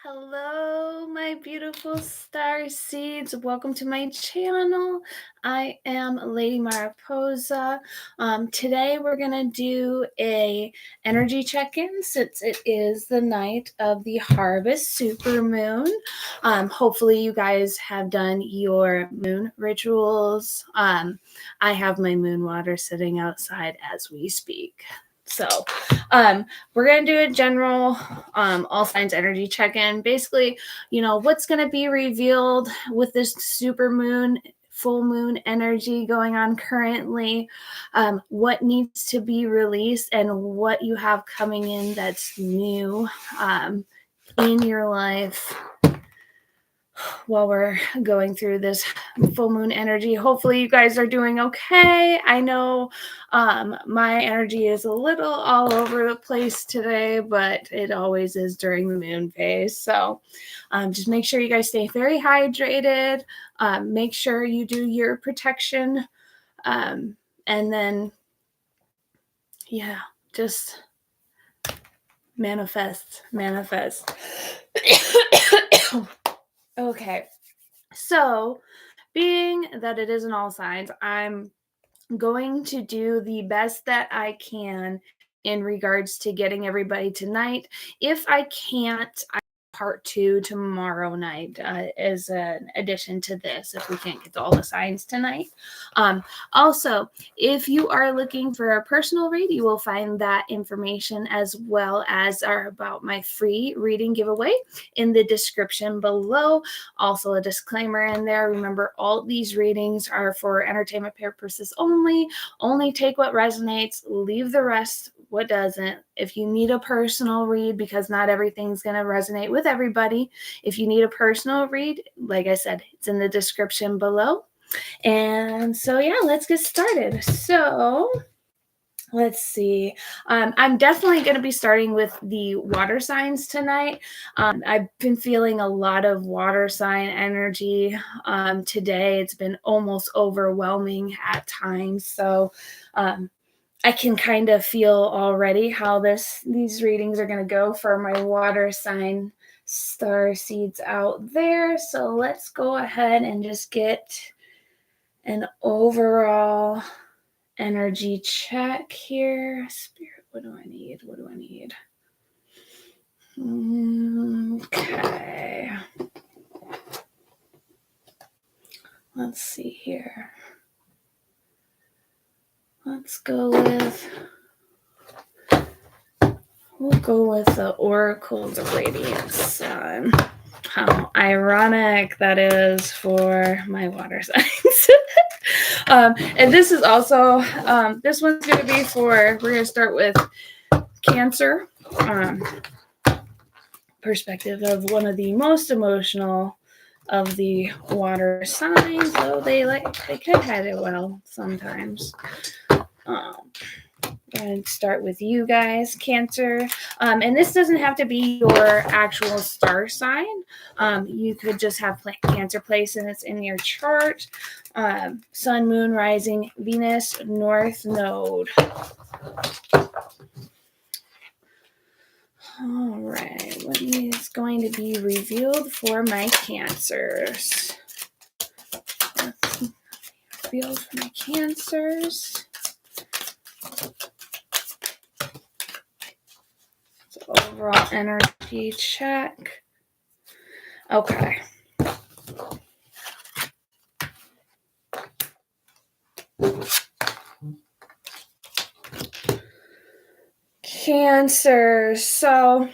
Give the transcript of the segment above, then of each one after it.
Hello, my beautiful star seeds. Welcome to my channel. I am Lady Mariposa. Today we're gonna do a energy check-in since it is the night of the harvest supermoon. Hopefully you guys have done your moon rituals. I have my moon water sitting outside as we speak. So we're going to do a general all signs energy check-in. Basically, what's going to be revealed with this super moon, full moon energy going on currently, what needs to be released, and what you have coming in that's new in your life while we're going through this full moon energy. Hopefully you guys are doing okay. I know my energy is a little all over the place today, but it always is during the moon phase. So just make sure you guys stay very hydrated. Make sure you do your protection. And then, yeah, just manifest. Okay. So, being that it isn't all signs, I'm going to do the best that I can in regards to getting everybody tonight. If I can't, part 2 tomorrow night as an addition to this, if we can't get to all the signs tonight. Also, if you are looking for a personal read, you will find that information as well as about my free reading giveaway in the description below. Also, a disclaimer in there. Remember, all these readings are for entertainment purposes only. Only take what resonates, leave the rest what doesn't. If you need a personal read, because not everything's going to resonate with everybody, if you need a personal read, like I said, it's in the description below. And so, yeah, let's get started. So let's see. I'm definitely going to be starting with the water signs tonight. I've been feeling a lot of water sign energy today. It's been almost overwhelming at times. So I can kind of feel already how these readings are going to go for my water sign star seeds out there. So let's go ahead and just get an overall energy check here. Spirit, what do I need? Okay. Let's see here. We'll go with the Oracle's Radiant Sun. How ironic that is for my water signs. And this is also, this one's going to be we're going to start with Cancer. Perspective of one of the most emotional of the water signs, though they could hide it well sometimes. And start with you guys, Cancer. And this doesn't have to be your actual star sign. You could just have Cancer place and it's in your chart. Sun, Moon, Rising, Venus, North Node. All right, what is going to be revealed for my Cancers? Revealed for my Cancers. Overall energy check. Okay. Cancer. So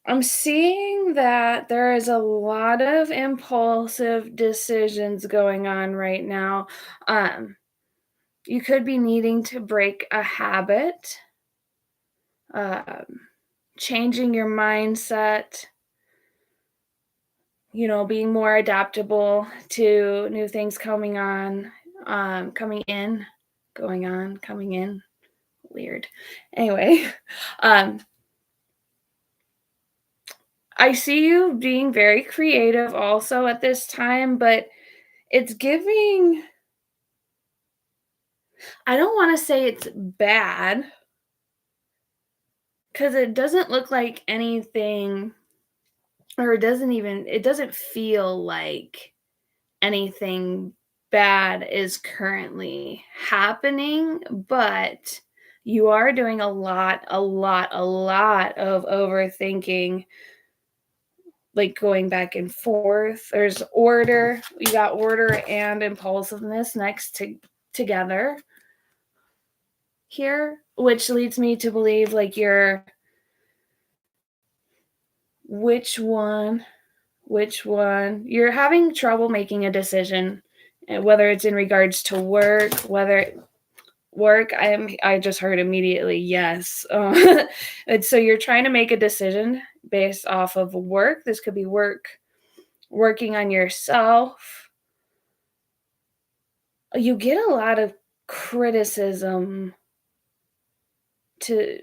I'm seeing that there is a lot of impulsive decisions going on right now. You could be needing to break a habit, changing your mindset, being more adaptable to new things coming on, coming in, going on, coming in. Weird. Anyway, I see you being very creative also at this time, but it's giving, I don't want to say it's bad, because it doesn't look like anything, or it doesn't feel like anything bad is currently happening, but you are doing a lot of overthinking, like going back and forth. There's order, you got order and impulsiveness next to together here, which leads me to believe like which one you're having trouble making a decision, whether it's in regards to work, whether work, I just heard immediately yes. And so you're trying to make a decision based off of work. This could be working on yourself. You get a lot of criticism to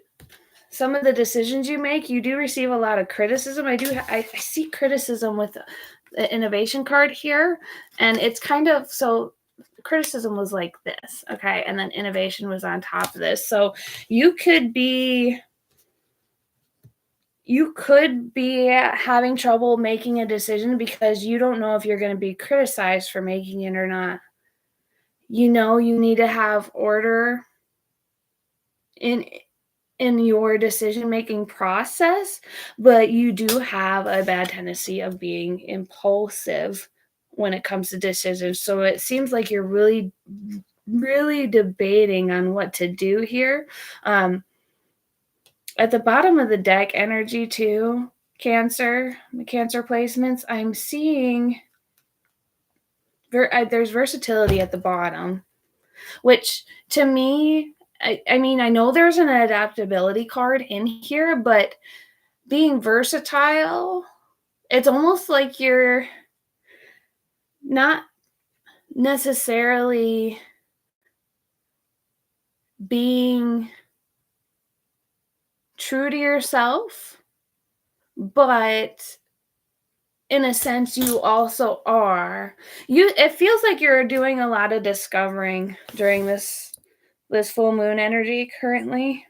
some of the decisions you make. You do receive a lot of criticism. I see criticism with the innovation card here, and it's kind of, so criticism was like this, okay, and then innovation was on top of this. So you could be having trouble making a decision because you don't know if you're going to be criticized for making it or not. You need to have order in your decision making process, but you do have a bad tendency of being impulsive when it comes to decisions. So it seems like you're really debating on what to do here. At the bottom of the deck energy too, Cancer placements, I'm seeing there's versatility at the bottom, which to me, I mean, I know there's an adaptability card in here, but being versatile, it's almost like you're not necessarily being true to yourself, but in a sense you also are. It feels like you're doing a lot of discovering during this full moon energy currently.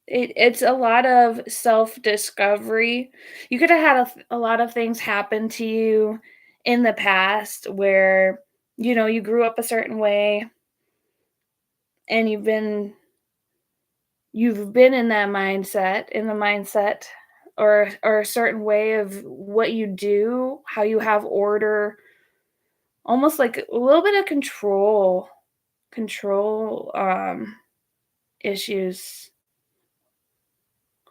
It's a lot of self-discovery. You could have had a lot of things happen to you in the past where, you grew up a certain way and you've been in that mindset, or a certain way of what you do, how you have order, almost like a little bit of control issues.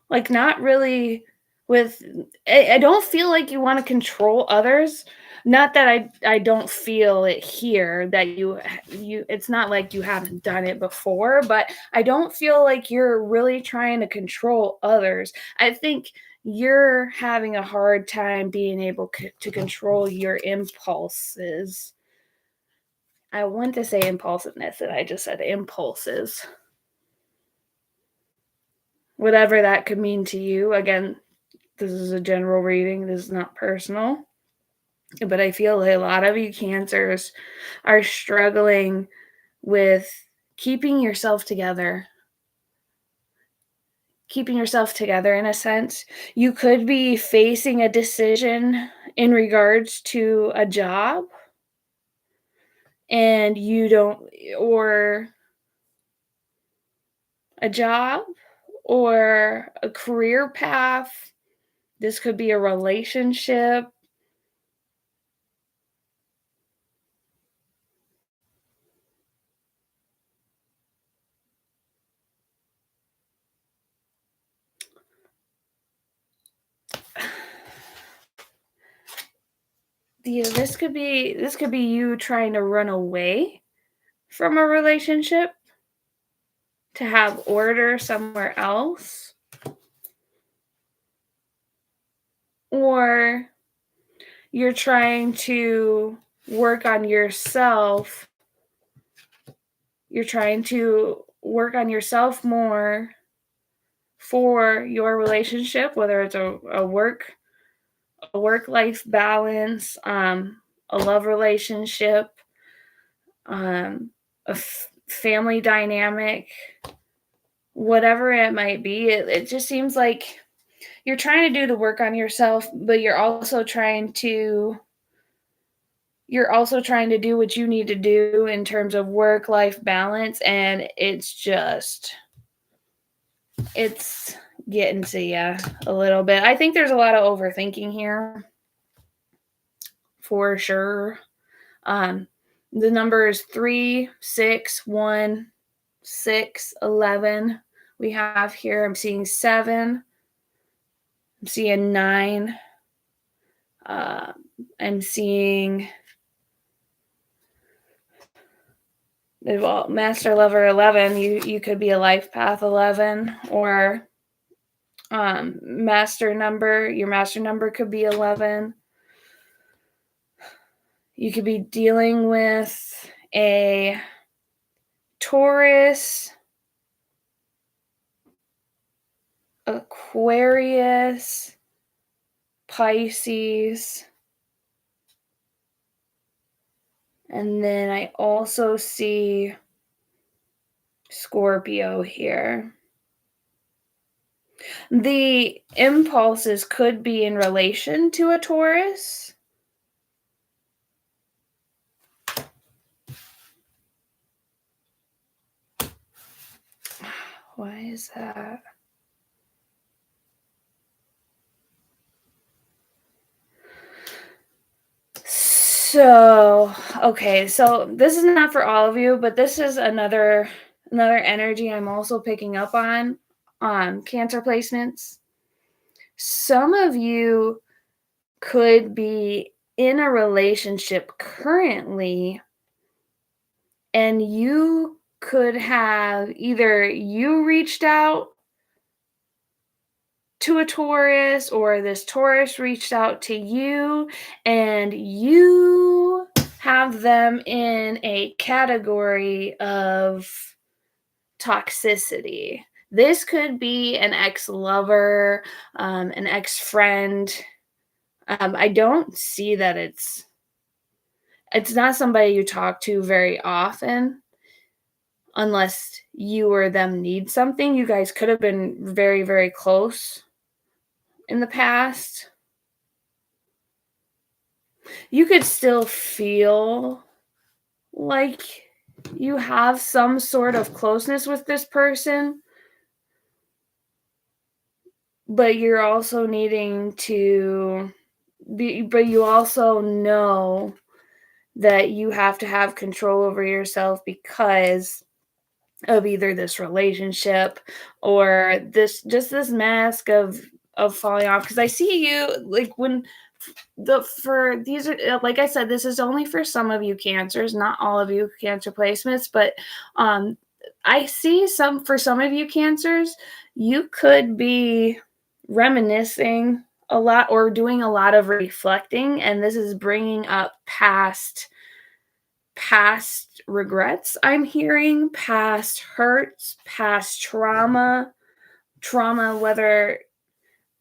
Like, not really with I don't feel like you wanna control others. Not that I don't feel it here that you it's not like you haven't done it before, but I don't feel like you're really trying to control others. I think you're having a hard time being able to control your impulses. I want to say impulsiveness, and I just said impulses. Whatever that could mean to you. Again, this is a general reading. This is not personal. But I feel a lot of you Cancers are struggling with keeping yourself together. Keeping yourself together in a sense. You could be facing a decision in regards to a job, and you don't, or a job or a career path. This could be a relationship. This could be you trying to run away from a relationship to have order somewhere else, or you're trying to work on yourself. You're trying to work on yourself more for your relationship, whether it's a work-life balance, a love relationship, a family dynamic, whatever it might be. It just seems like you're trying to do the work on yourself, but you're also trying to do what you need to do in terms of work-life balance, and it's getting to you a little bit. I think there's a lot of overthinking here, for sure. The numbers 3, 6, 1, 6, 11 we have here. I'm seeing 7. I'm seeing 9. I'm seeing Master Lover 11. You could be a life path 11, or master number. Your master number could be 11. You could be dealing with a Taurus, Aquarius, Pisces, and then I also see Scorpio here. The impulses could be in relation to a Taurus. Why is that? So, okay, so this is not for all of you, but this is another energy I'm also picking up on Cancer placements. Some of you could be in a relationship currently, and you could have either you reached out to a Taurus, or this Taurus reached out to you, and you have them in a category of toxicity. This could be an ex-lover, an ex-friend. I don't see that it's not somebody you talk to very often, unless you or them need something. You guys could have been very, very close in the past. You could still feel like you have some sort of closeness with this person, but you're also needing to be, but you also know that you have to have control over yourself because of either this relationship or this mask of falling off. Because I see you, like, for these are, like I said, this is only for some of you Cancers, not all of you Cancer placements, but I see for some of you Cancers, you could be reminiscing a lot or doing a lot of reflecting, and this is bringing up past regrets. I'm hearing past hurts, past trauma, whether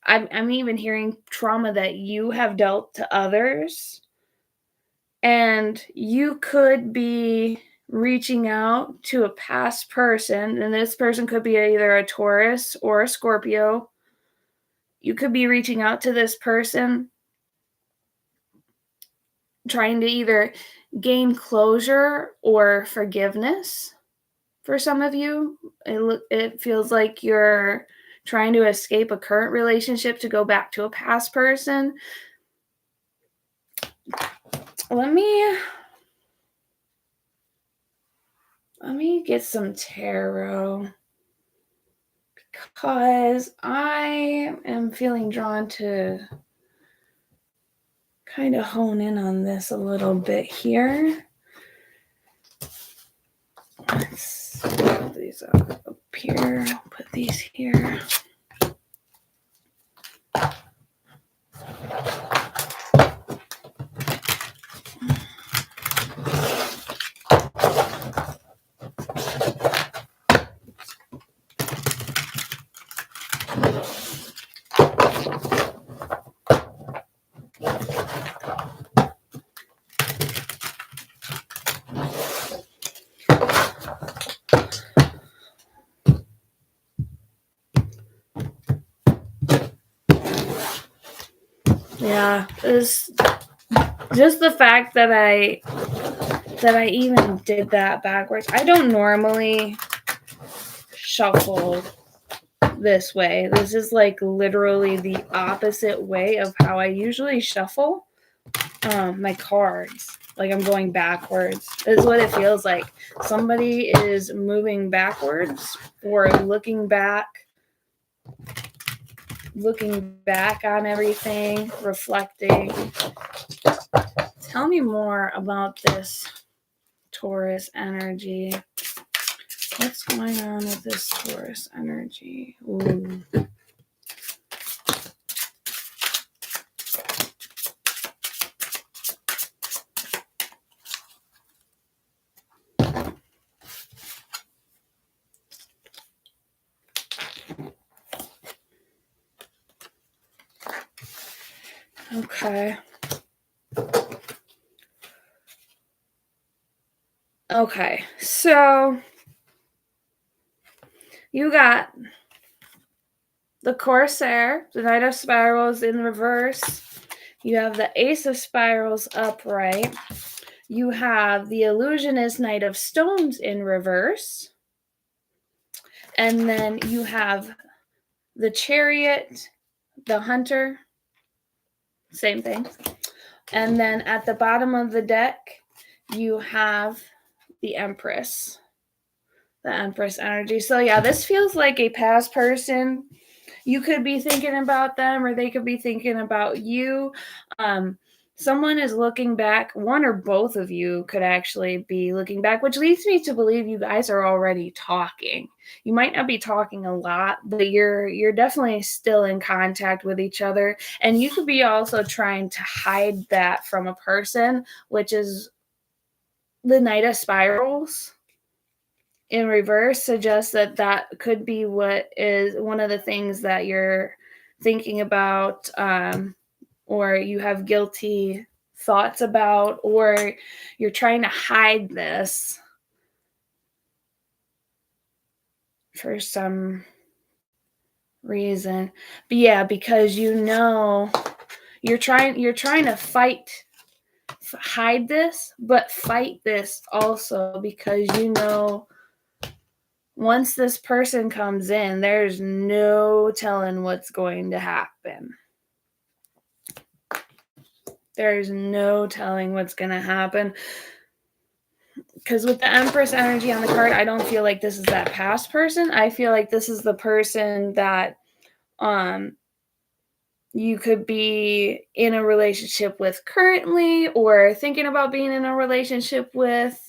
I'm even hearing trauma that you have dealt to others. And you could be reaching out to a past person, and this person could be either a Taurus or a Scorpio. You could be reaching out to this person trying to either gain closure or forgiveness. For some of you, it feels like you're trying to escape a current relationship to go back to a past person. Let me get some tarot, because I am feeling drawn to kind of hone in on this a little bit here. Let's put these up here, put these here. Yeah, it's just the fact that I even did that backwards. I don't normally shuffle this way. This is like literally the opposite way of how I usually shuffle my cards. Like I'm going backwards. This is what it feels like. Somebody is moving backwards or looking back on everything, reflecting. Tell me more about this Taurus energy. What's going on with this Taurus energy? Ooh. Okay. Okay, so you got the Corsair, the Knight of Spirals in reverse. You have the Ace of Spirals upright. You have the Illusionist Knight of Stones in reverse. And then you have the Chariot, the Hunter, same thing. And then at the bottom of the deck, you have the Empress. The Empress energy. So yeah, this feels like a past person. You could be thinking about them or they could be thinking about you. Someone is looking back. One or both of you could actually be looking back, which leads me to believe you guys are already talking. You might not be talking a lot, but you're definitely still in contact with each other. And you could be also trying to hide that from a person, which is the Knight of Spirals in reverse suggests that could be what is one of the things that you're thinking about, or you have guilty thoughts about, or you're trying to hide this for some reason. But yeah, because you're trying to hide this, but fight this also, because once this person comes in, there's no telling what's going to happen. There's no telling what's going to happen. Because with the Empress energy on the card, I don't feel like this is that past person. I feel like this is the person that you could be in a relationship with currently, or thinking about being in a relationship with.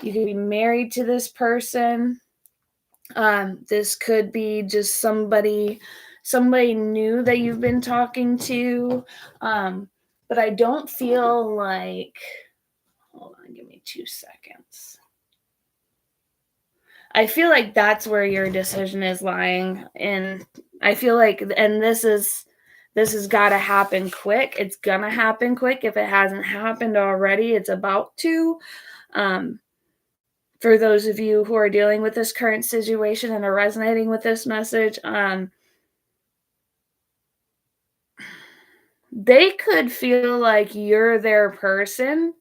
You could be married to this person. This could be just somebody new that you've been talking to. But I don't feel like, hold on, give me 2 seconds. I feel like that's where your decision is lying. And I feel like, and this has got to happen quick. It's gonna happen quick. If it hasn't happened already, it's about to. For those of you who are dealing with this current situation and are resonating with this message, they could feel like you're their person,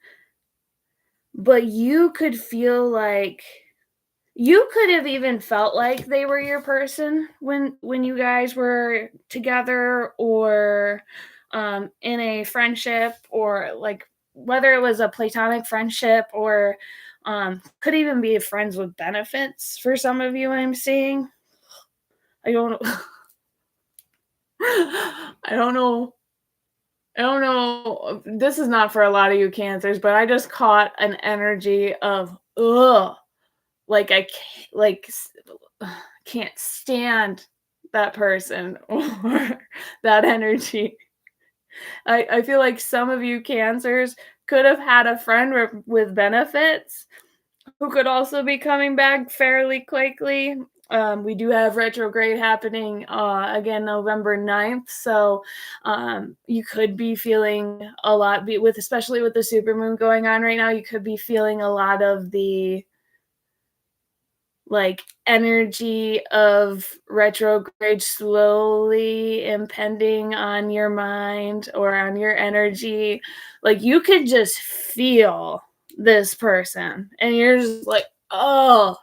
but you could feel like you could have even felt like they were your person when you guys were together, or in a friendship, or like whether it was a platonic friendship, or could even be friends with benefits for some of you I'm seeing. I don't know. I don't know. This is not for a lot of you Cancers, but I just caught an energy of ugh. Like I can't stand that person or that energy. I feel like some of you Cancers could have had a friend with benefits who could also be coming back fairly quickly. We do have retrograde happening again November 9th, so you could be feeling a lot, especially with the supermoon going on right now, you could be feeling a lot of the like energy of retrograde slowly impending on your mind or on your energy. Like you could just feel this person and you're just like, oh,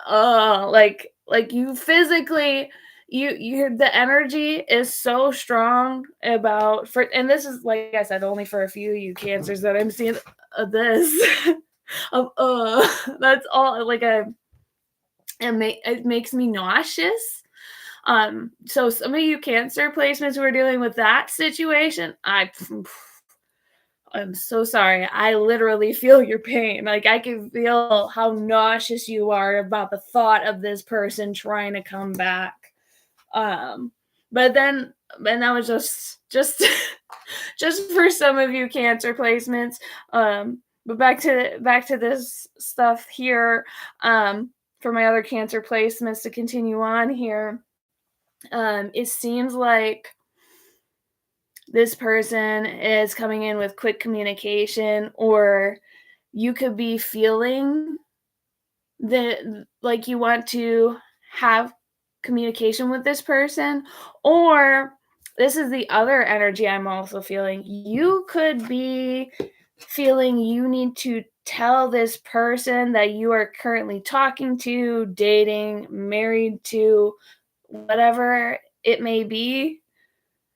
like you physically, you the energy is so strong about for, and this is like I said, only for a few of you cancers that I'm seeing this of that's all like it makes me nauseous. So some of you cancer placements who are dealing with that situation, I'm so sorry. I literally feel your pain. Like I can feel how nauseous you are about the thought of this person trying to come back. But then, and that was just just for some of you cancer placements. But back to this stuff here. For my other cancer placements to continue on here. It seems like this person is coming in with quick communication, or you could be feeling that like you want to have communication with this person, or this is the other energy I'm also feeling. You could be feeling you need to tell this person that you are currently talking to, dating, married to, whatever it may be.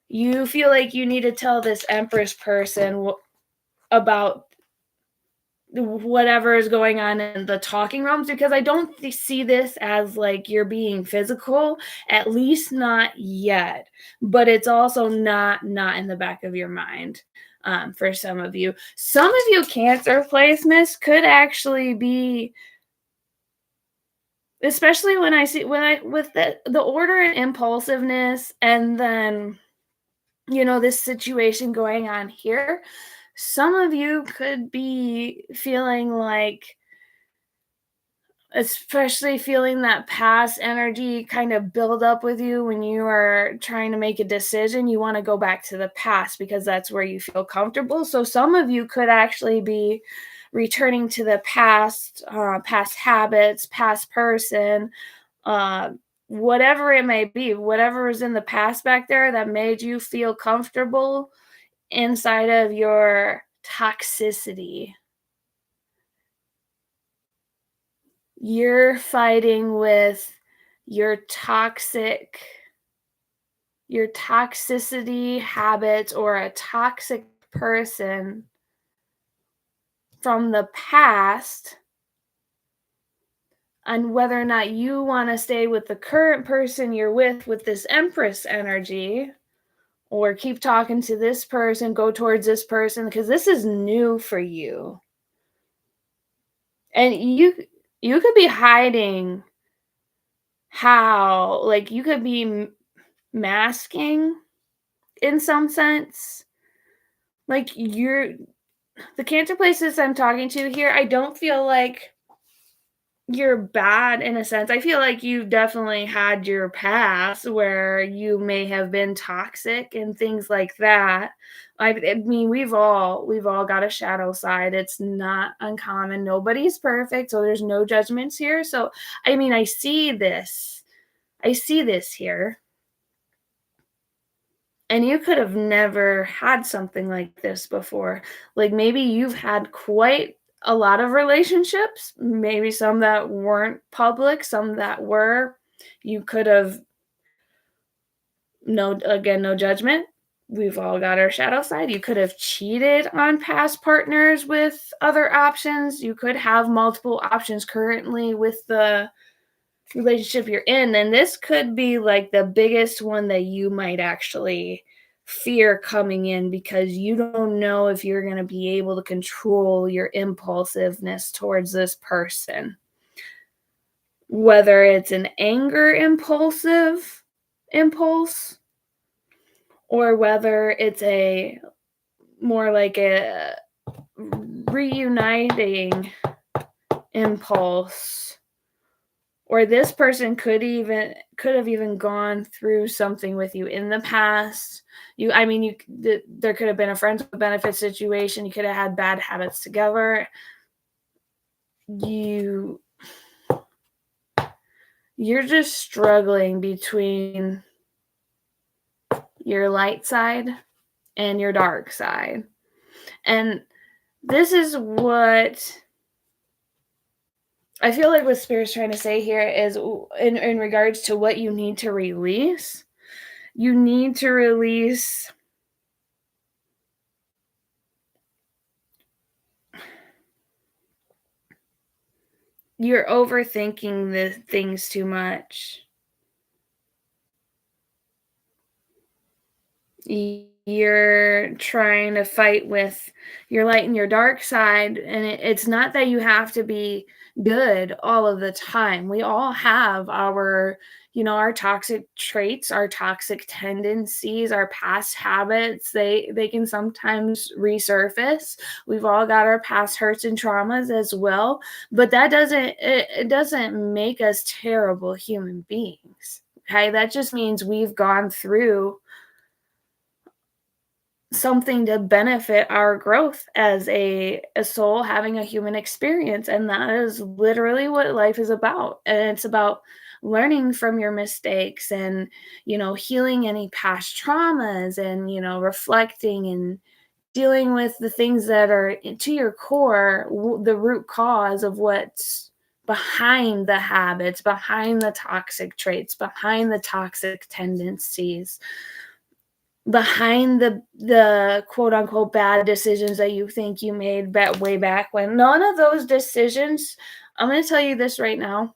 You feel like you need to tell this Empress person about whatever is going on in the talking realms, because I don't see this as like you're being physical, at least not yet, but it's also not in the back of your mind. For some of you cancer placements could actually be, especially when I with the order and impulsiveness, and then this situation going on here, some of you could be feeling like, especially feeling that past energy kind of build up with you when you are trying to make a decision. You want to go back to the past because that's where you feel comfortable. So some of you could actually be returning to the past, past habits, past person, whatever it may be, whatever is in the past back there that made you feel comfortable inside of your toxicity. You're fighting with your toxicity habits, or a toxic person from the past, and whether or not you want to stay with the current person you're with this Empress energy, or keep talking to this person, go towards this person, because this is new for you. And you could be hiding how, like you could be masking in some sense. Like the cancer places I'm talking to here, I don't feel like you're bad in a sense. I feel like you definitely had your past where you may have been toxic and things like that. I mean, we've all got a shadow side. It's not uncommon. Nobody's perfect, so there's no judgments here. So, I mean, I see this here. And you could have never had something like this before. Like maybe you've had quite a lot of relationships, maybe some that weren't public, some that were. You could have, no judgment. We've all got our shadow side. You could have cheated on past partners with other options. You could have multiple options currently with the relationship you're in. And this could be like the biggest one that you might actually fear coming in, because you don't know if you're going to be able to control your impulsiveness towards this person, whether it's an anger impulse, or whether it's a more like a reuniting impulse, or this person could have even gone through something with you in the past. There could have been a friends with benefits situation. You could have had bad habits together. You're just struggling between your light side and your dark side. And this is what I feel like what Spirit's trying to say here is in regards to what you need to release. You need to release you're overthinking the things too much. You're trying to fight with your light and your dark side, and it's not that you have to be good all of the time. We all have our, our toxic traits, our toxic tendencies, our past habits. They can sometimes resurface. We've all got our past hurts and traumas as well, but it doesn't make us terrible human beings. Okay, that just means we've gone through something to benefit our growth as a soul having a human experience, and that is literally what life is about. And it's about learning from your mistakes and healing any past traumas and reflecting and dealing with the things that are to your core, the root cause of what's behind the habits, behind the toxic traits, behind the toxic tendencies, behind the quote unquote bad decisions that you think you made way back when. None of those decisions, I'm going to tell you this right now.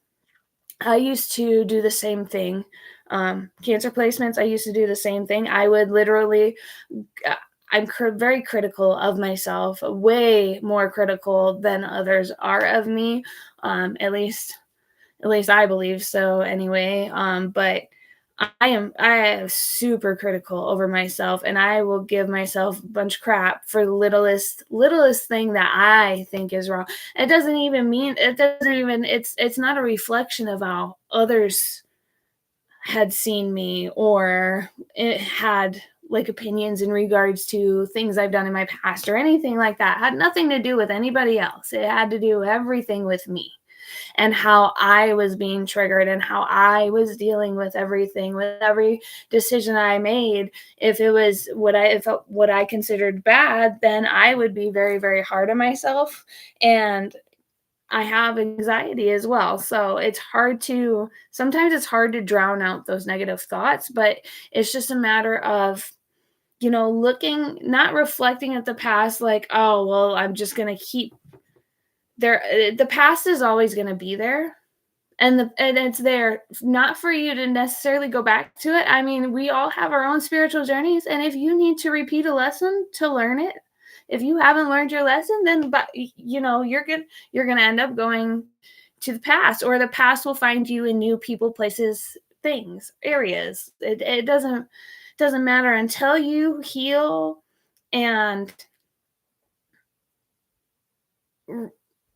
I used to do the same thing. Cancer placements, I used to do the same thing. I would literally, I'm very critical of myself, way more critical than others are of me. At least I believe so anyway. But I am super critical over myself, and I will give myself a bunch of crap for the littlest thing that I think is wrong. It's not a reflection of how others had seen me, or it had like opinions in regards to things I've done in my past or anything like that. It had nothing to do with anybody else. It had to do everything with me and how I was being triggered and how I was dealing with everything, with every decision I made. If it was what I considered bad, then I would be very, very hard on myself. And I have anxiety as well. So sometimes it's hard to drown out those negative thoughts, but it's just a matter of not reflecting at the past like, oh, well, I'm just going to keep there. The past is always going to be there, and it's there not for you to necessarily go back to it. I mean, we all have our own spiritual journeys, and if you need to repeat a lesson to learn it, if you haven't learned your lesson, then you're gonna end up going to the past, or the past will find you in new people, places, things, areas. It doesn't matter until you heal and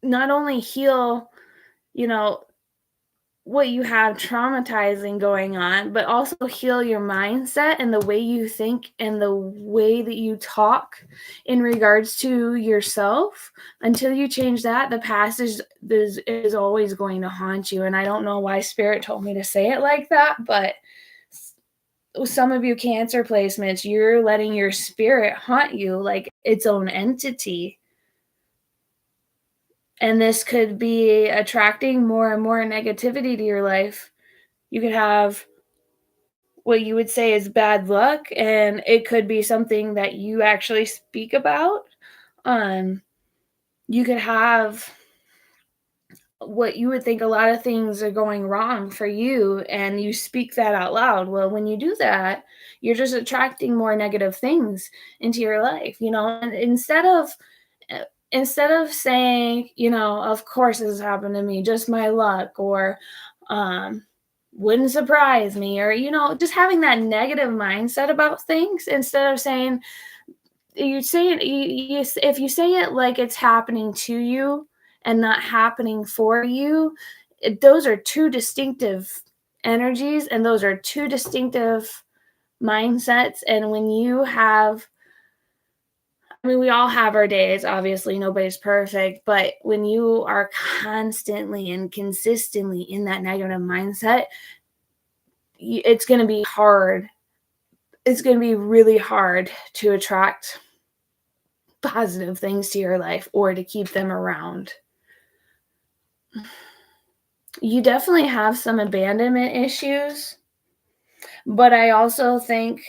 not only heal, you know, what you have traumatizing going on, but also heal your mindset and the way you think and the way that you talk in regards to yourself. Until you change that, the past is always going to haunt you. And I don't know why Spirit told me to say it like that, but some of you Cancer placements, you're letting your spirit haunt you like its own entity. And this could be attracting more and more negativity to your life. You could have what you would say is bad luck, and it could be something that you actually speak about. You could have what you would think a lot of things are going wrong for you, and you speak that out loud. Well, when you do that, you're just attracting more negative things into your life, and instead of saying, of course this has happened to me, just my luck, or wouldn't surprise me, or just having that negative mindset about things, instead of saying, if you say it like it's happening to you and not happening for you, those are two distinctive energies, and those are two distinctive mindsets. And when you have I mean, we all have our days, obviously, nobody's perfect, but when you are constantly and consistently in that negative mindset, it's going to be hard. It's going to be really hard to attract positive things to your life or to keep them around. You definitely have some abandonment issues, but I also think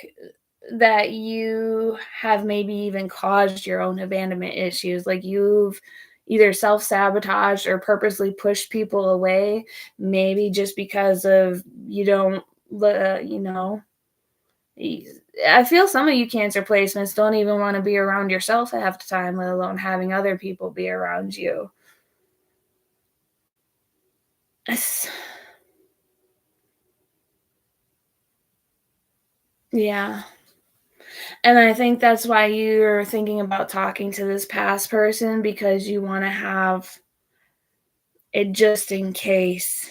that you have maybe even caused your own abandonment issues. Like you've either self-sabotaged or purposely pushed people away, maybe just because of you don't, you know, I feel some of you Cancer placements don't even want to be around yourself half the time, let alone having other people be around you. Yeah. And I think that's why you're thinking about talking to this past person, because you want to have it just in case,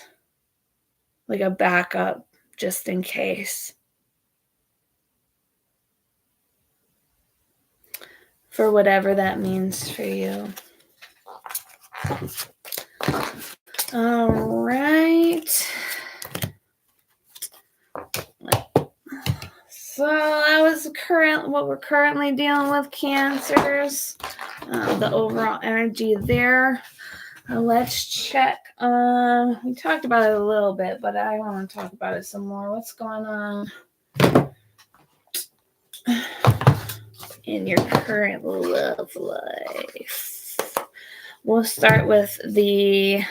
like a backup, just in case, for whatever that means for you. All right. So that was what we're currently dealing with, Cancers. The overall energy there. Let's check. We talked about it a little bit, but I want to talk about it some more. What's going on in your current love life? We'll start with the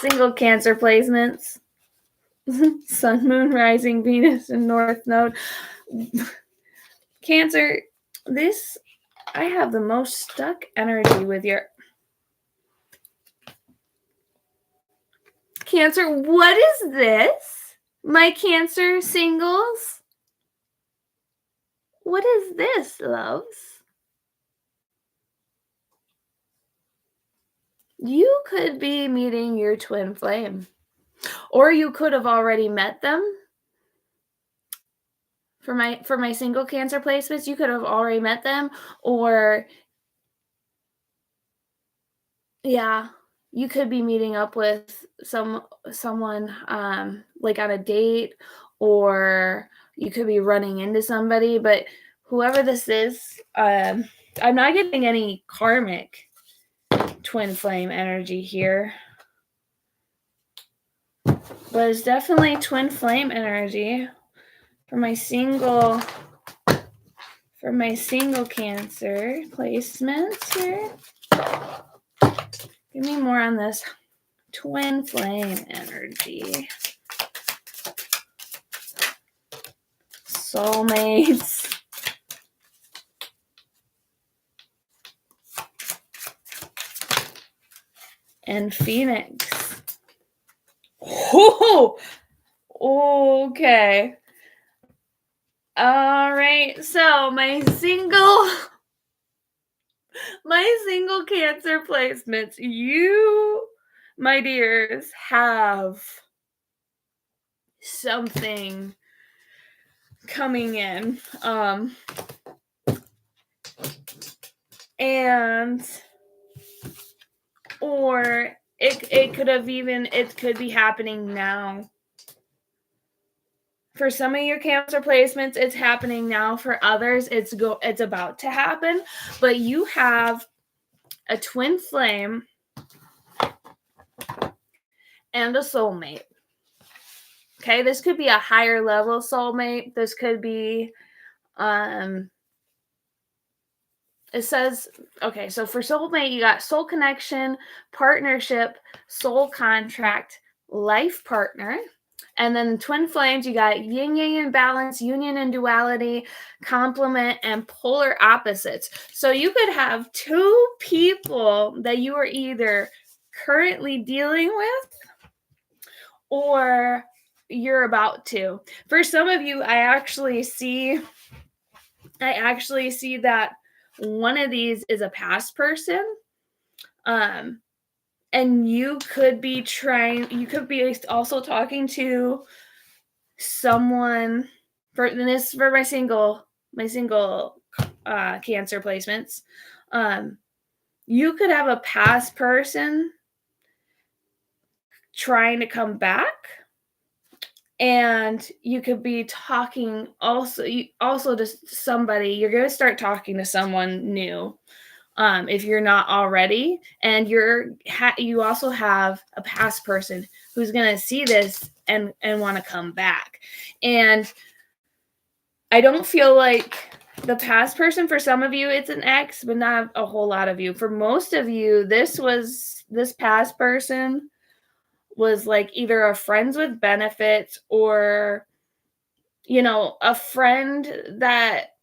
single Cancer placements. Sun, Moon, Rising, Venus, and North Node. Cancer, I have the most stuck energy with your Cancer. What is this? My Cancer singles? What is this, loves? You could be meeting your twin flame, or you could have already met them. For my single Cancer placements, you could have already met them, or yeah, you could be meeting up with someone like on a date, or you could be running into somebody, but whoever this is, I'm not getting any karmic twin flame energy here. But it's definitely twin flame energy for my single Cancer placements here. Give me more on this twin flame energy. Soulmates. And Phoenix. Oh, okay. All right. So my single Cancer placements, you, my dears, have something coming in. And or it could be happening now. For some of your Cancer placements, it's happening now. For others, it's about to happen. But you have a twin flame and a soulmate. Okay, this could be a higher level soulmate. This could be it says, okay, so for soulmate, you got soul connection, partnership, soul contract, life partner. And then the twin flames, you got yin yang and balance, union and duality, complement, and polar opposites. So you could have two people that you are either currently dealing with or you're about to. For some of you, I actually see that one of these is a past person. And you could be also talking to someone for this for my single Cancer placements. You could have a past person trying to come back, and you could be talking also to somebody. You're going to start talking to someone new, if you're not already, and you also have a past person who's going to see this and want to come back. And I don't feel like the past person, for some of you it's an ex, but not a whole lot of you. For most of you, this past person was like either a friends with benefits, or a friend that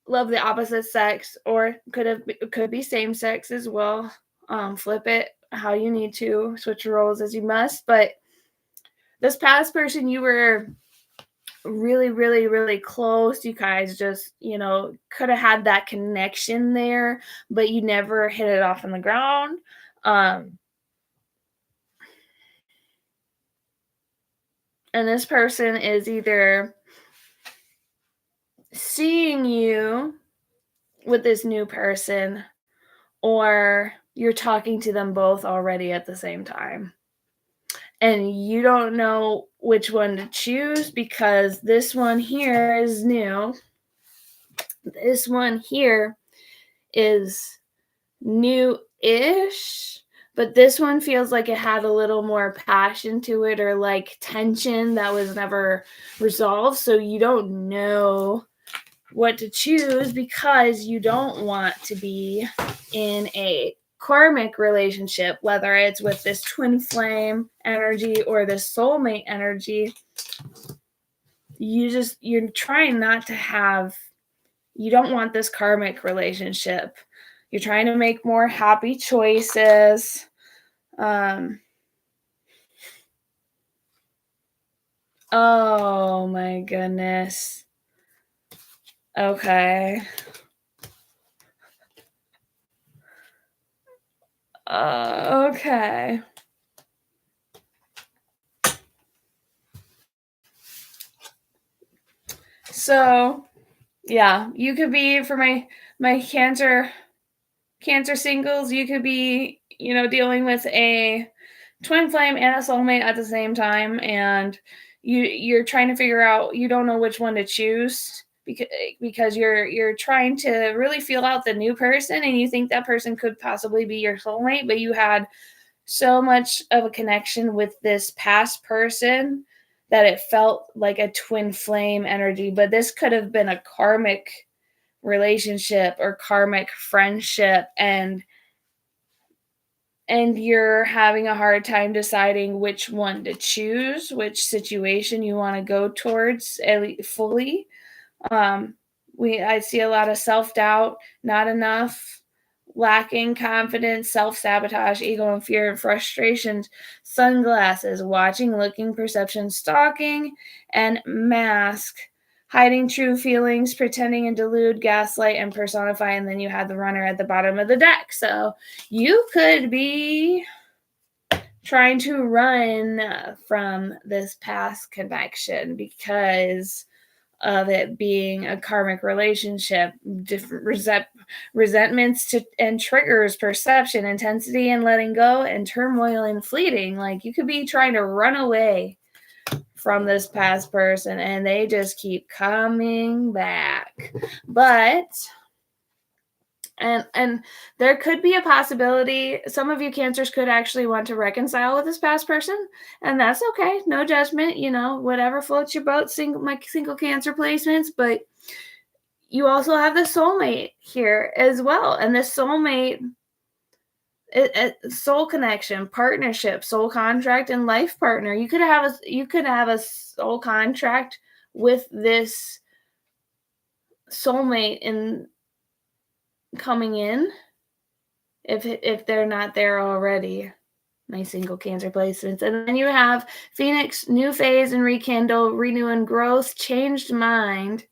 loved the opposite sex, or could be same sex as well. Flip it how you need to, switch roles as you must. But this past person, you were really, really, really close. You guys just, could have had that connection there, but you never hit it off on the ground. And this person is either seeing you with this new person, or you're talking to them both already at the same time. And you don't know which one to choose, because this one here is new. This one here is new-ish, but this one feels like it had a little more passion to it, or like tension that was never resolved. So you don't know what to choose, because you don't want to be in a karmic relationship, whether it's with this twin flame energy or this soulmate energy. You're trying not to have, you don't want this karmic relationship. You're trying to make more happy choices. Oh my goodness. Okay. Okay. So, yeah, you could be, for my cancer singles, you could be, dealing with a twin flame and a soulmate at the same time, and you're trying to figure out, you don't know which one to choose, because you're trying to really feel out the new person, and you think that person could possibly be your soulmate, but you had so much of a connection with this past person that it felt like a twin flame energy. But this could have been a karmic relationship or karmic friendship, and you're having a hard time deciding which one to choose, which situation you want to go towards fully. I see a lot of self-doubt, not enough, lacking confidence, self-sabotage, ego and fear and frustrations, sunglasses, watching, looking, perception, stalking, and mask, hiding true feelings, pretending and delude, gaslight, and personify. And then you have the runner at the bottom of the deck. So you could be trying to run from this past connection because of it being a karmic relationship, different resentments and triggers, perception, intensity and letting go, and turmoil and fleeting. Like, you could be trying to run away from this past person, and they just keep coming back. But and there could be a possibility, some of you cancers could actually want to reconcile with this past person, and that's okay. No judgment, whatever floats your boat, my single cancer placements. But you also have the soulmate here as well, and this soulmate, soul connection, partnership, soul contract, and life partner. You could have a soul contract with this soulmate in coming in, if they're not there already. My single cancer placements. And then you have Phoenix, new phase and rekindle, renew and growth, changed mind,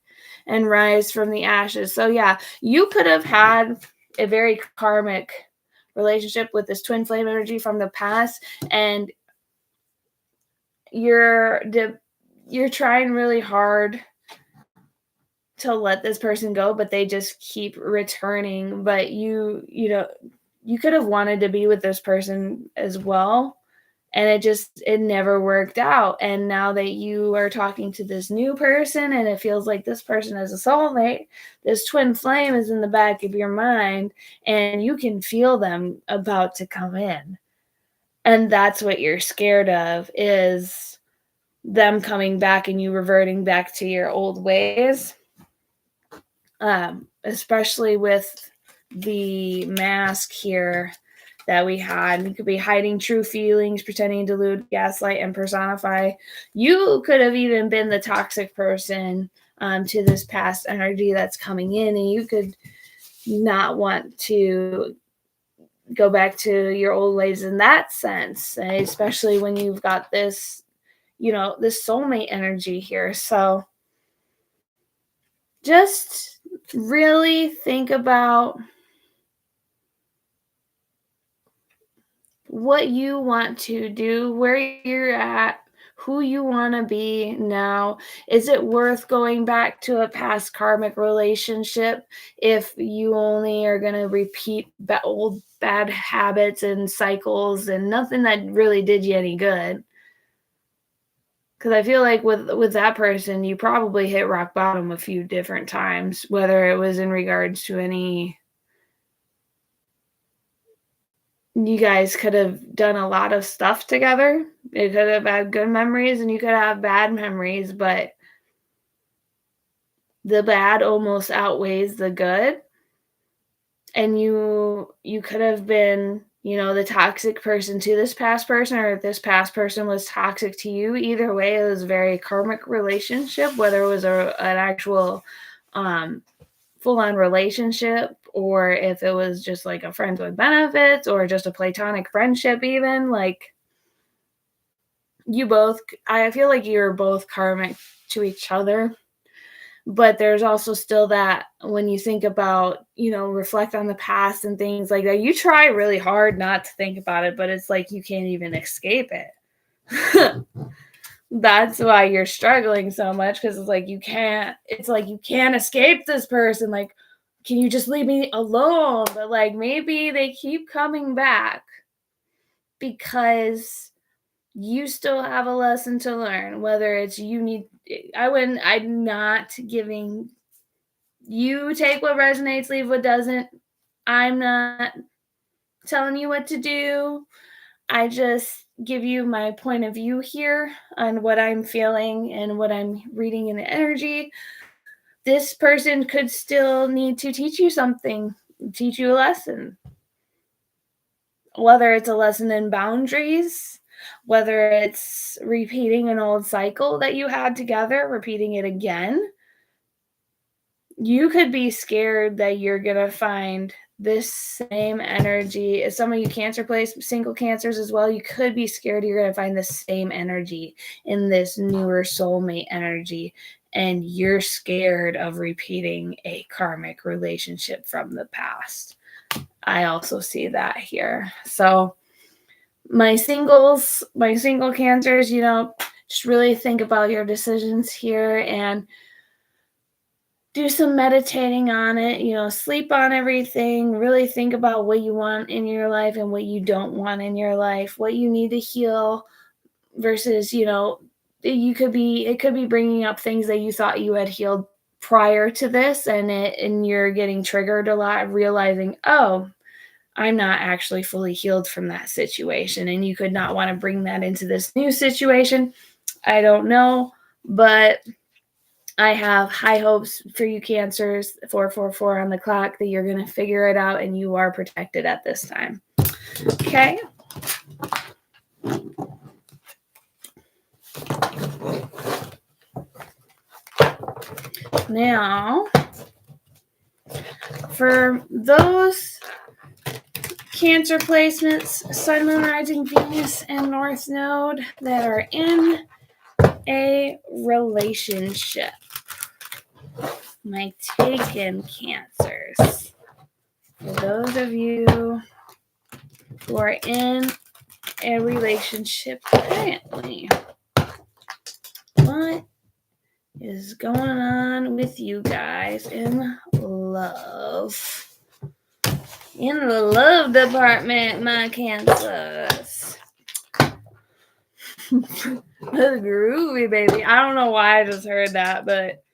and rise from the ashes. So yeah, you could have had a very karmic relationship with this twin flame energy from the past, and you're trying really hard to let this person go, but they just keep returning. But you could have wanted to be with this person as well, and it never worked out. And now that you are talking to this new person and it feels like this person is a soulmate, this twin flame is in the back of your mind and you can feel them about to come in. And that's what you're scared of, is them coming back and you reverting back to your old ways. Especially with the mask here that we had. You could be hiding true feelings, pretending to delude, gaslight, and personify. You could have even been the toxic person to this past energy that's coming in, and you could not want to go back to your old ways in that sense, especially when you've got this, this soulmate energy here. So just really think about what you want to do, where you're at, who you want to be now. Is it worth going back to a past karmic relationship if you only are going to repeat old bad habits and cycles and nothing that really did you any good? Because I feel like with that person, you probably hit rock bottom a few different times, whether it was in regards to any... You guys could have done a lot of stuff together. You could have had good memories and you could have bad memories, but the bad almost outweighs the good. And you could have been, the toxic person to this past person, or this past person was toxic to you. Either way, it was a very karmic relationship, whether it was an actual full-on relationship, or if it was just like a friends with benefits or just a platonic friendship, even. Like, I feel like you're both karmic to each other. But there's also still that, when you think about, reflect on the past and things like that, you try really hard not to think about it, but it's like you can't even escape it. That's why you're struggling so much, because it's like you can't escape this person. Like, can you just leave me alone? But like, maybe they keep coming back because you still have a lesson to learn, whether it's I'm not giving you, take what resonates, leave what doesn't. I'm not telling you what to do. I just give you my point of view here on what I'm feeling and what I'm reading in the energy. This person could still need to teach you something, teach you a lesson. Whether it's a lesson in boundaries, whether it's repeating an old cycle that you had together, repeating it again. You could be scared that you're going to find this same energy. As some of you Cancer place, single Cancers as well, you could be scared you're going to find the same energy in this newer soulmate energy. And you're scared of repeating a karmic relationship from the past. I also see that here. So my single Cancers, just really think about your decisions here and do some meditating on it, sleep on everything, really think about what you want in your life and what you don't want in your life, what you need to heal versus, it could be bringing up things that you thought you had healed prior to this, and you're getting triggered a lot, realizing, oh, I'm not actually fully healed from that situation. And you could not want to bring that into this new situation. I don't know, but I have high hopes for you Cancers, 444 on the clock, that you're going to figure it out and you are protected at this time. Okay. Now, for those Cancer placements, Sun, Moon, Rising, Venus, and North Node that are in a relationship, my taken Cancers, for those of you who are in a relationship currently, what is going on with you guys in love? In the love department, my Cancers. That's groovy, baby. I don't know why I just heard that, but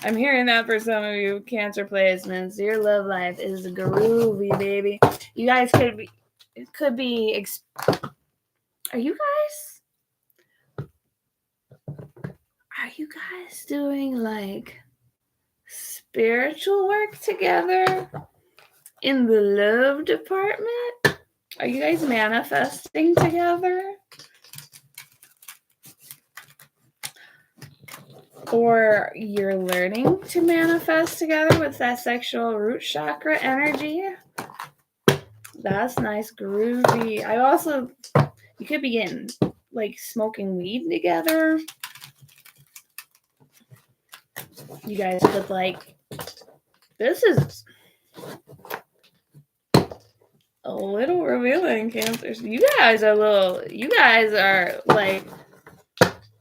I'm hearing that for some of you Cancer placements. Your love life is groovy, baby. You guys could be. Are you guys doing like spiritual work together in the love department? Are you guys manifesting together? Or you're learning to manifest together with that sexual root chakra energy? That's nice, groovy. You could be getting like smoking weed together. You guys could this is a little revealing, Cancers. You guys are like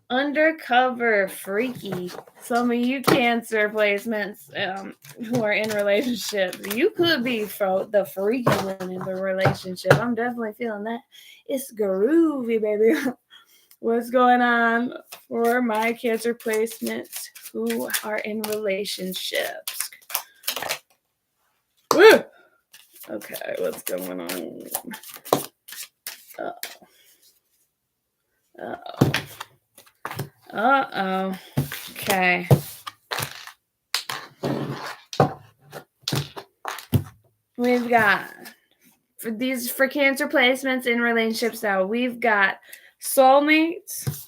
undercover freaky. Some of you Cancer placements who are in relationships, you could be the freaky one in the relationship. I'm definitely feeling that. It's groovy, baby. What's going on for my Cancer placements who are in relationships? Woo! Okay, what's going on? Uh-oh. Okay. We've got, for Cancer placements in relationships now, we've got soulmates,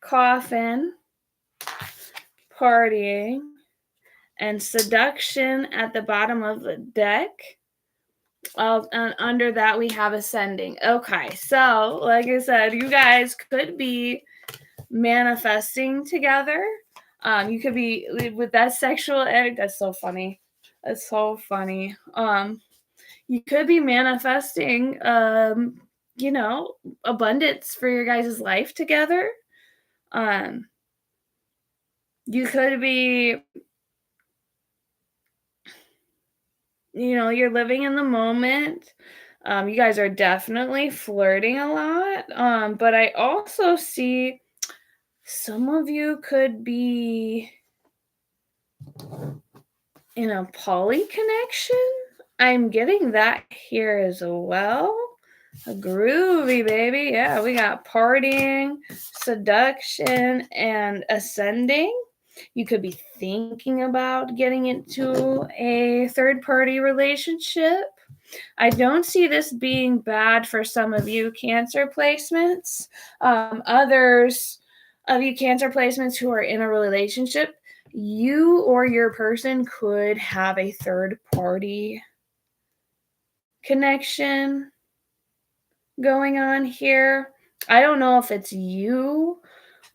coffin, partying, and seduction at the bottom of the deck. And under that, we have ascending. Okay, so like I said, you guys could be manifesting together. You could be with that sexual energy. That's so funny. That's so funny. You could be manifesting, abundance for your guys' life together. You could be, you're living in the moment. You guys are definitely flirting a lot. But I also see some of you could be in a poly connection. I'm getting that here as well. A groovy, baby. Yeah, we got partying, seduction, and ascending. You could be thinking about getting into a third-party relationship. I don't see this being bad for some of you Cancer placements. Others of you Cancer placements who are in a relationship, you or your person could have a third-party connection going on here. I don't know if it's you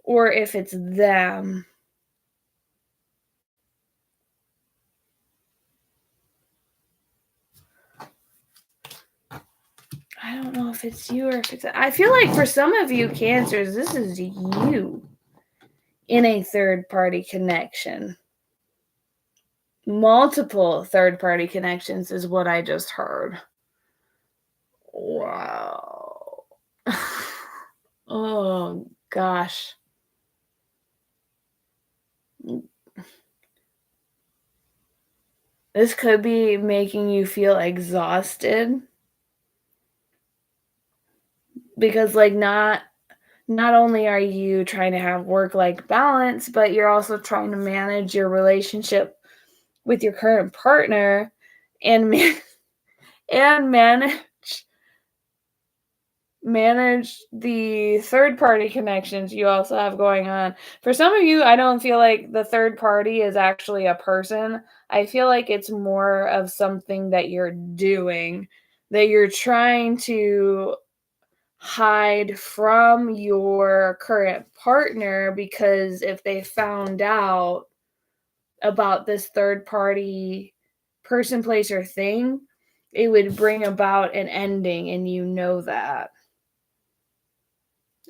or if it's them. I don't know if it's you or if it's... I feel like for some of you Cancers, this is you in a third-party connection. Multiple third-party connections is what I just heard. Wow. Oh, gosh. This could be making you feel exhausted. Because, not only are you trying to have work-life balance, but you're also trying to manage your relationship with your current partner and manage the third-party connections you also have going on. For some of you, I don't feel like the third party is actually a person. I feel like it's more of something that you're doing, that you're trying to hide from your current partner, because if they found out about this third party person, place, or thing, it would bring about an ending, and you know that.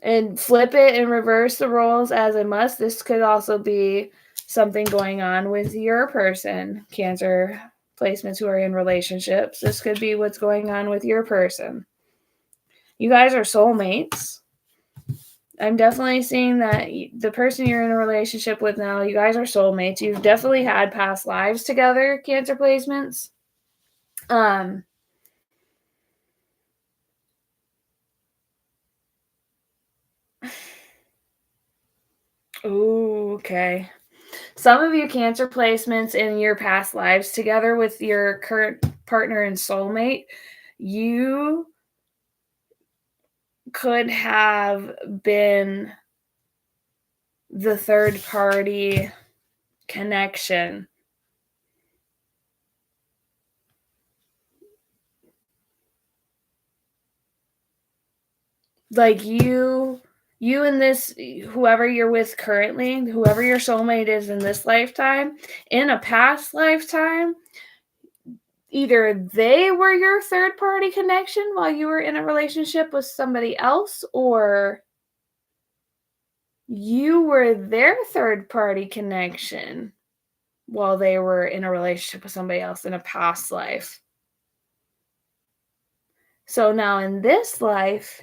and flip it and reverse the roles as a must. This could also be something going on with your person, Cancer placements who are in relationships. This could be what's going on with your person. You guys are soulmates. I'm definitely seeing that the person you're in a relationship with now, you guys are soulmates. You've definitely had past lives together, Cancer placements. Okay. Some of you Cancer placements in your past lives together with your current partner and soulmate, you could have been the third party connection. Like you and this, whoever you're with currently, whoever your soulmate is in this lifetime, in a past lifetime, either they were your third party connection while you were in a relationship with somebody else, or you were their third party connection while they were in a relationship with somebody else in a past life. So now in this life,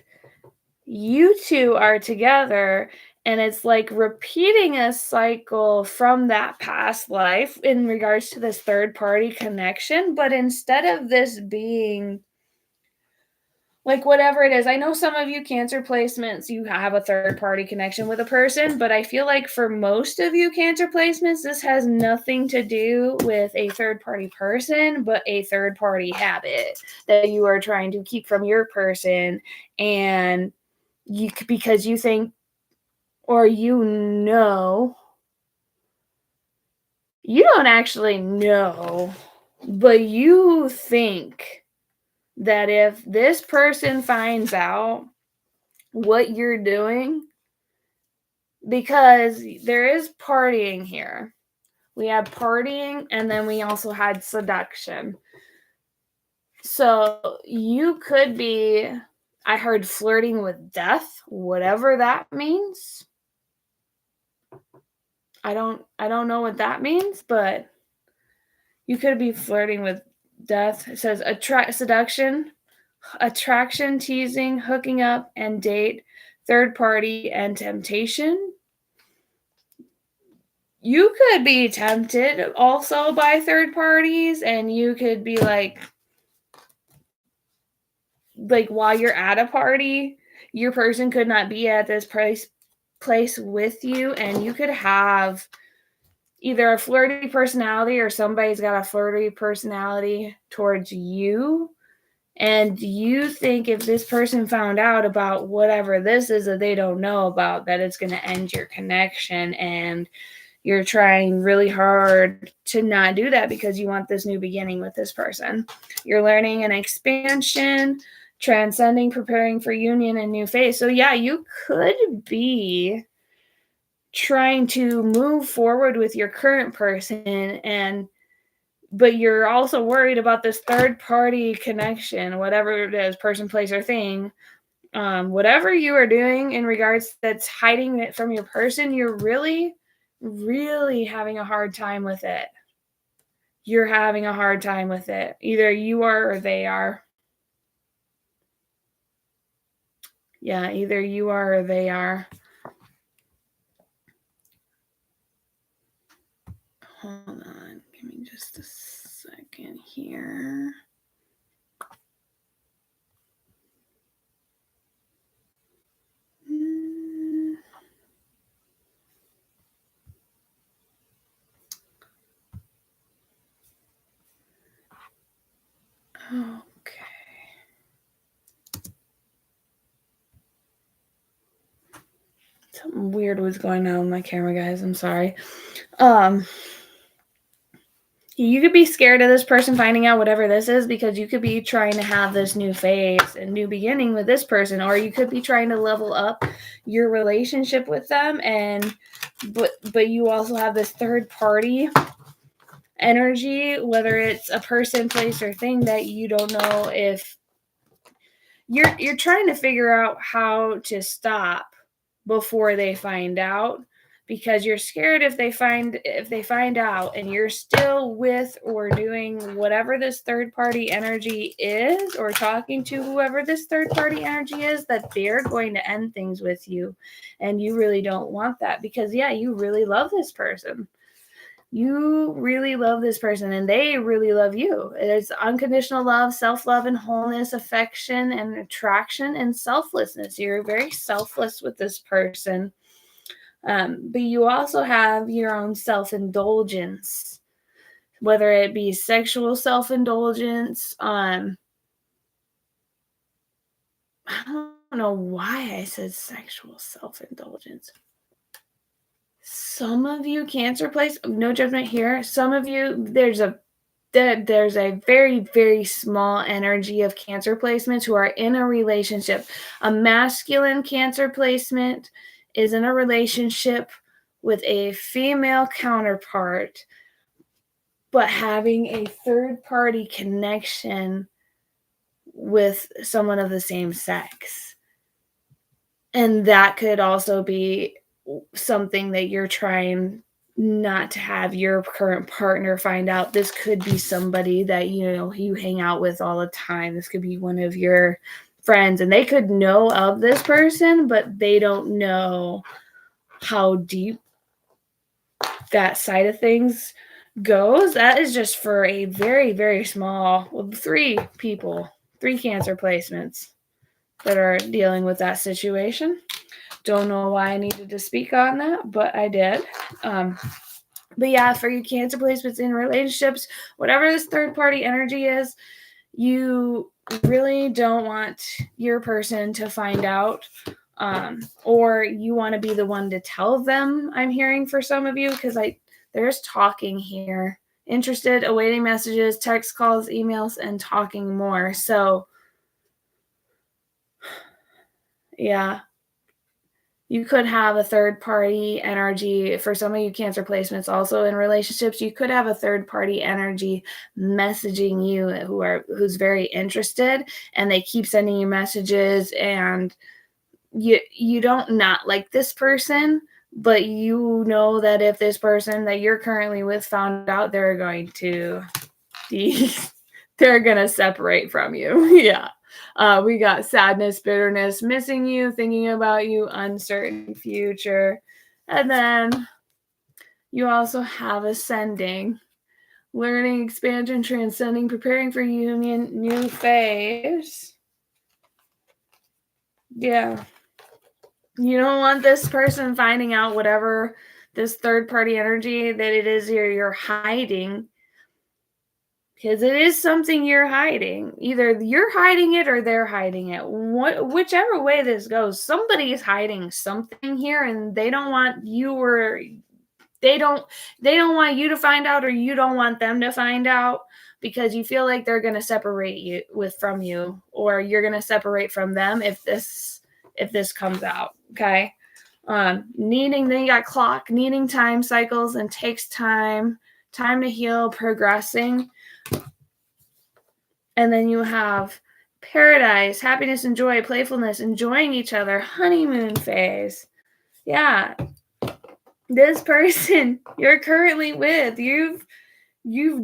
you two are together, and it's like repeating a cycle from that past life in regards to this third party connection. But instead of this being like whatever it is, I know some of you Cancer placements, you have a third party connection with a person, but I feel like for most of you Cancer placements, this has nothing to do with a third party person, but a third party habit that you are trying to keep from your person. And because you think, or you don't actually know, but you think that if this person finds out what you're doing, because there is partying here. We have partying, and then we also had seduction. So you could be, I heard flirting with death, whatever that means. I don't know what that means, but you could be flirting with death. It says seduction, attraction, teasing, hooking up, and date, third party, and temptation. You could be tempted also by third parties, and you could be like while you're at a party, your person could not be at this place with you, and you could have either a flirty personality or somebody's got a flirty personality towards you. And you think if this person found out about whatever this is that they don't know about, that it's going to end your connection. And you're trying really hard to not do that because you want this new beginning with this person. You're learning an expansion, transcending, preparing for union and new phase. So yeah, you could be trying to move forward with your current person, but you're also worried about this third party connection, whatever it is, person, place, or thing. Whatever you are doing in regards that's hiding it from your person, you're really, really having a hard time with it. You're having a hard time with it. Either you are or they are. Yeah, either you are or they are. Hold on. Give me just a second here. Okay. Something weird was going on with my camera, guys. I'm sorry. You could be scared of this person finding out whatever this is because you could be trying to have this new phase and new beginning with this person, or you could be trying to level up your relationship with them, but you also have this third party energy, whether it's a person, place, or thing that you don't know if you're trying to figure out how to stop before they find out, because you're scared if they find out and you're still with or doing whatever this third party energy is, or talking to whoever this third party energy is, that they're going to end things with you. And you really don't want that, because you really love this person. You really love this person and they really love you. It's unconditional love, self-love and wholeness, affection and attraction, and selflessness. You're very selfless with this person. But you also have your own self-indulgence, whether it be sexual self-indulgence. I don't know why I said sexual self-indulgence. Some of you, Cancer place, no judgment here. Some of you, there's a very, very small energy of Cancer placements who are in a relationship. A masculine Cancer placement is in a relationship with a female counterpart, but having a third party connection with someone of the same sex. And that could also be something that you're trying not to have your current partner find out. This could be somebody that you hang out with all the time. This could be one of your friends, and they could know of this person, but they don't know how deep that side of things goes. That is just for a very, very small, 3 Cancer placements that are dealing with that situation. Don't know why I needed to speak on that, but I did. But for you Cancer placements in relationships, whatever this third party energy is, you really don't want your person to find out, or you want to be the one to tell them. I'm hearing for some of you, because there's talking here. Interested, awaiting messages, text, calls, emails, and talking more. So you could have a third party energy. For some of you Cancer placements also in relationships, you could have a third party energy messaging you who's very interested, and they keep sending you messages, and you don't not like this person, but you know that if this person that you're currently with found out, they're going to separate from you. We got sadness, bitterness, missing you, thinking about you, uncertain future. And then you also have ascending, learning, expansion, transcending, preparing for union, new phase. Yeah. You don't want this person finding out whatever this third party energy that it is you're hiding, because it is something you're hiding. Either you're hiding it or they're hiding it. Whichever way this goes, somebody is hiding something here, and they don't want you, or they don't want you to find out, or you don't want them to find out, because you feel like they're going to separate you from you, or you're going to separate from them if this comes out. Okay. Then you got clock, needing time cycles, and takes time to heal, progressing. And then you have paradise, happiness and joy, playfulness, enjoying each other, honeymoon phase. Yeah. This person you're currently with, you've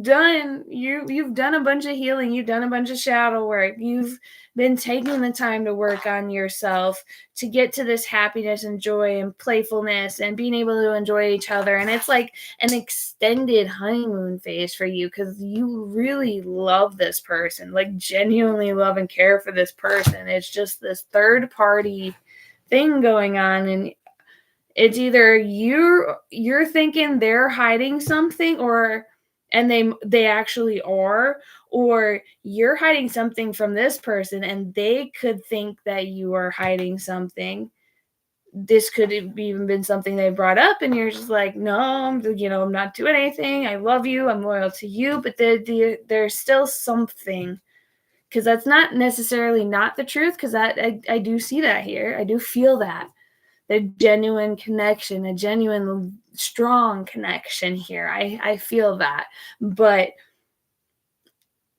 done a bunch of healing, you've done a bunch of shadow work, you've been taking the time to work on yourself to get to this happiness and joy and playfulness and being able to enjoy each other. And it's like an extended honeymoon phase for you, because you really love this person, like genuinely love and care for this person. It's just this third party thing going on, and it's either you're thinking they're hiding something, and they actually are, or you're hiding something from this person and they could think that you are hiding something. This could have even been something they brought up, and you're just like, no, I'm not doing anything. I love you. I'm loyal to you. But there's still something, because that's not necessarily not the truth, because I do see that here. I do feel that. The genuine connection, a genuine strong connection here. I feel that, but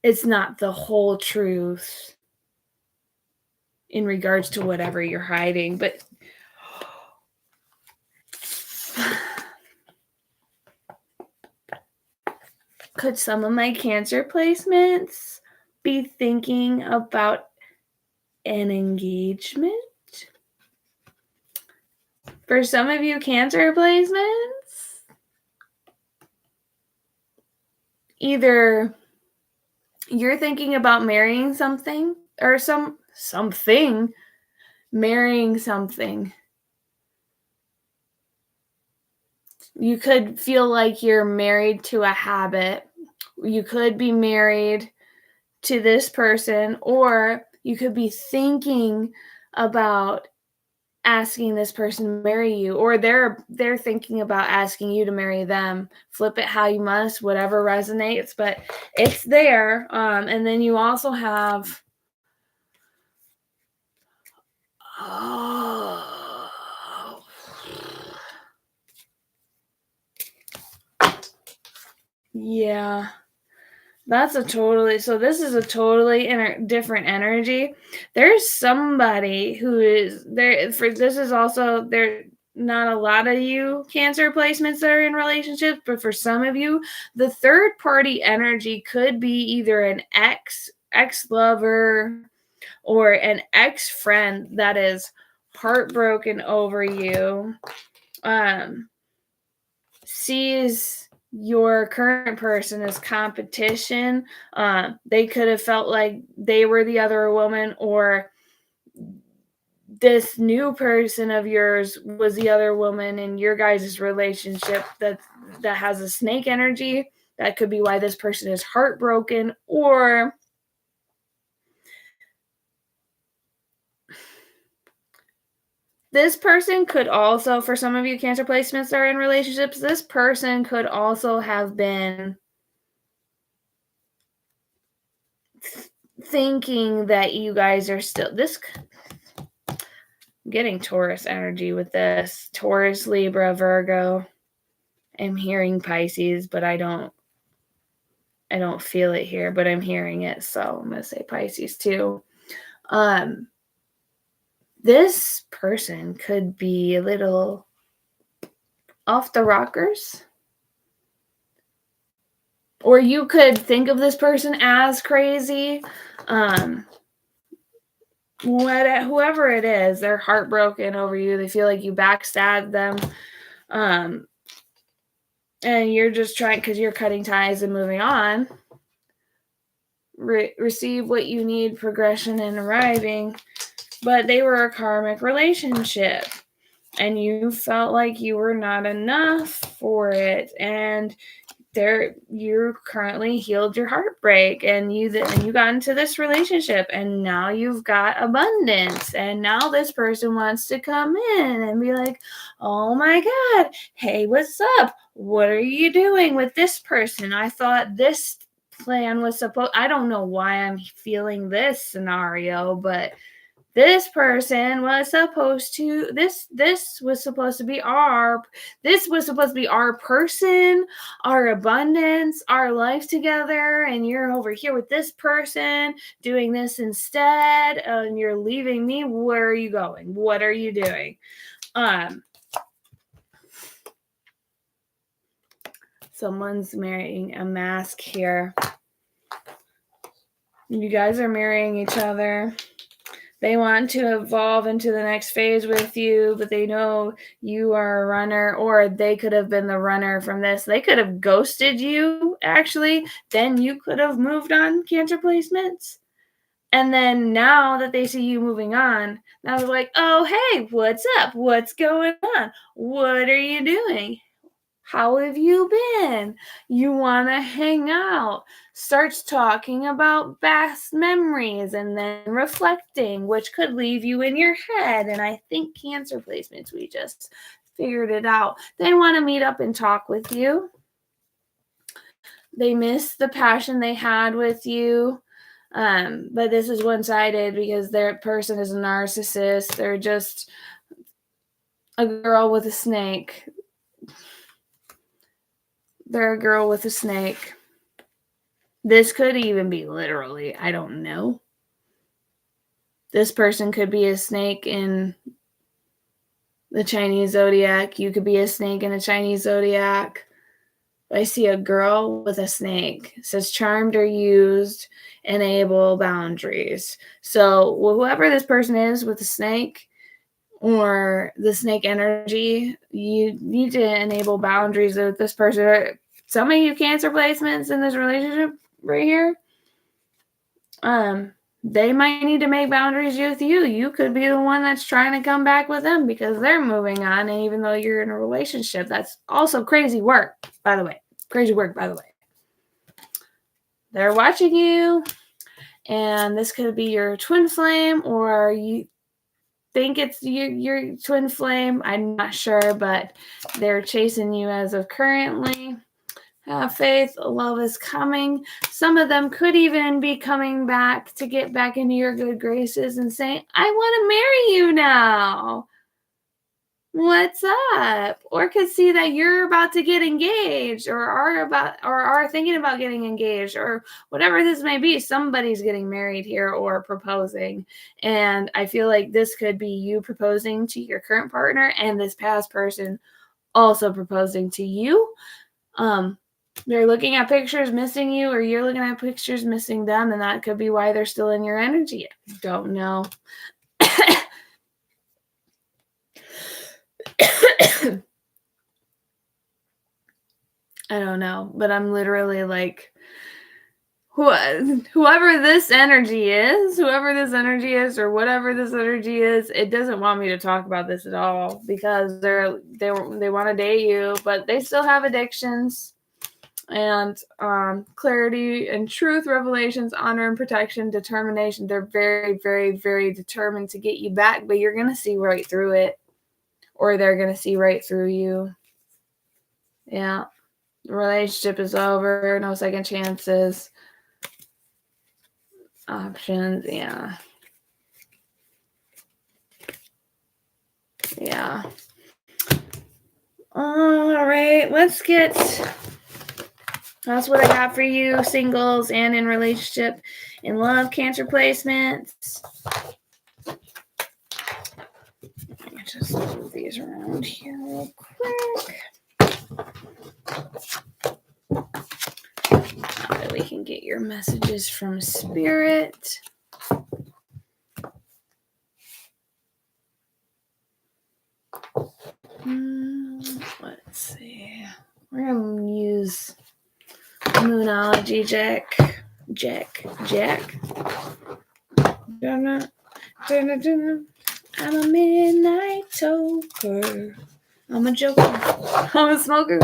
it's not the whole truth. in regards to whatever you're hiding. But could some of my Cancer placements be thinking about an engagement? For some of you Cancer placements, either you're thinking about marrying something or marrying something. You could feel like you're married to a habit. You could be married to this person, or you could be thinking about asking this person to marry you, or they're thinking about asking you to marry them. Flip it how you must, whatever resonates, but it's there. And then you also have yeah, this is a totally different energy. There's somebody who is there this is also there. Not a lot of you Cancer placements that are in relationships, but for some of you, the third party energy could be either an ex-lover or an ex-friend that is heartbroken over you, sees your current person as competition. They could have felt like they were the other woman, or this new person of yours was the other woman in your guys' relationship that has a snake energy. That could be why this person is heartbroken. Or this person could also, for some of you Cancer placements that are in relationships, this person could also have been thinking that you guys are still I'm getting Taurus energy with this. Taurus, Libra, Virgo. I'm hearing Pisces, but I don't feel it here, but I'm hearing it, so I'm going to say Pisces too. This person could be a little off the rockers. Or you could think of this person as crazy. Whoever it is, they're heartbroken over you. They feel like you backstabbed them. And you're just trying, because you're cutting ties and moving on. Receive what you need, progression and arriving. But they were a karmic relationship. And you felt like you were not enough for it. And you currently healed your heartbreak, and you got into this relationship, and now you've got abundance, and now this person wants to come in and be like, oh my God, hey, what's up? What are you doing with this person? I thought this plan was I don't know why I'm feeling this scenario, but this person was supposed to this was supposed to be our person, our abundance, our life together, and you're over here with this person doing this instead, and you're leaving me. Where are you going? What are you doing? Someone's marrying a mask here. You guys are marrying each other. They want to evolve into the next phase with you, but they know you are a runner, or they could have been the runner from this. They could have ghosted you, actually. Then you could have moved on, Cancer placements. And then now that they see you moving on, now they're like, oh, hey, what's up? What's going on? What are you doing? How have you been? You want to hang out. Starts talking about past memories and then reflecting, which could leave you in your head. And I think Cancer placements, we just figured it out. They want to meet up and talk with you. They miss the passion they had with you. But this is one-sided because their person is a narcissist. They're just a girl with a snake. They're a girl with a snake. This could even be literally, I don't know. This person could be a snake in the Chinese zodiac. You could be a snake in the Chinese zodiac. I see a girl with a snake. It says charmed or used, enable boundaries. So whoever this person is with the snake or the snake energy, you need to enable boundaries with this person. Some of you Cancer placements in this relationship right here, they might need to make boundaries with you. You could be the one that's trying to come back with them because they're moving on. And even though you're in a relationship, that's also crazy work, by the way. Crazy work, by the way. They're watching you, and this could be your twin flame, or you think it's your twin flame. I'm not sure, but they're chasing you as of currently. Have faith, love is coming. Some of them could even be coming back to get back into your good graces and saying, I want to marry you now. What's up? Or could see that you're about to get engaged or are thinking about getting engaged or whatever this may be. Somebody's getting married here or proposing. And I feel like this could be you proposing to your current partner and this past person also proposing to you. They're looking at pictures missing you, or you're looking at pictures missing them, and that could be why they're still in your energy. I don't know. I don't know, but I'm literally like, whoever this energy is, or whatever this energy is, it doesn't want me to talk about this at all because they want to date you, but they still have addictions. And clarity and truth, revelations, honor and protection, determination. They're very, very, very determined to get you back, but you're going to see right through it, or they're going to see right through you. Yeah. The relationship is over. No second chances. Options. Yeah. Yeah. All right. Let's get... That's what I got for you, singles and in relationship, in love, Cancer placements. Let me just move these around here real quick. That way we can get your messages from Spirit. Let's see. We're going to use Moonology Jack. I'm a midnight toker. I'm a joker. I'm a smoker.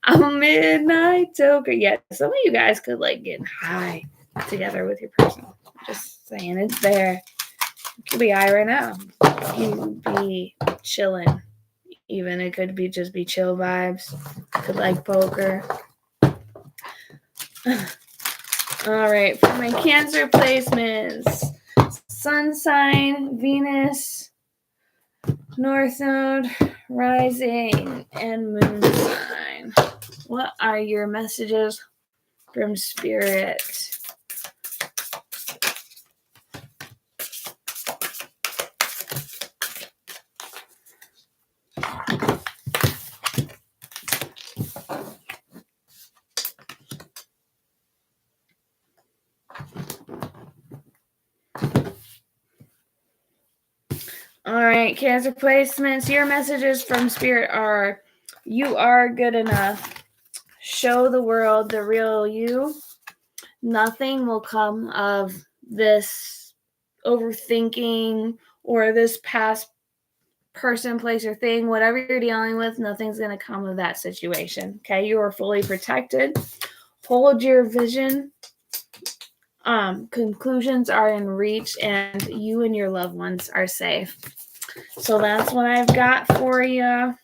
I'm a midnight toker. Yeah, some of you guys could like get high together with your person. Just saying, it's there. You could be high right now. You could be chilling. Even it could be just be chill vibes. Could like poker. All right, for my Cancer placements, Sun sign, Venus, North Node, Rising, and Moon sign. What are your messages from Spirit? All right, Cancer placements. Your messages from Spirit are, you are good enough. Show the world the real you. Nothing will come of this overthinking or this past person, place, or thing. Whatever you're dealing with, nothing's going to come of that situation. Okay, you are fully protected. Hold your vision. Conclusions are in reach, and you and your loved ones are safe. So that's what I've got for you.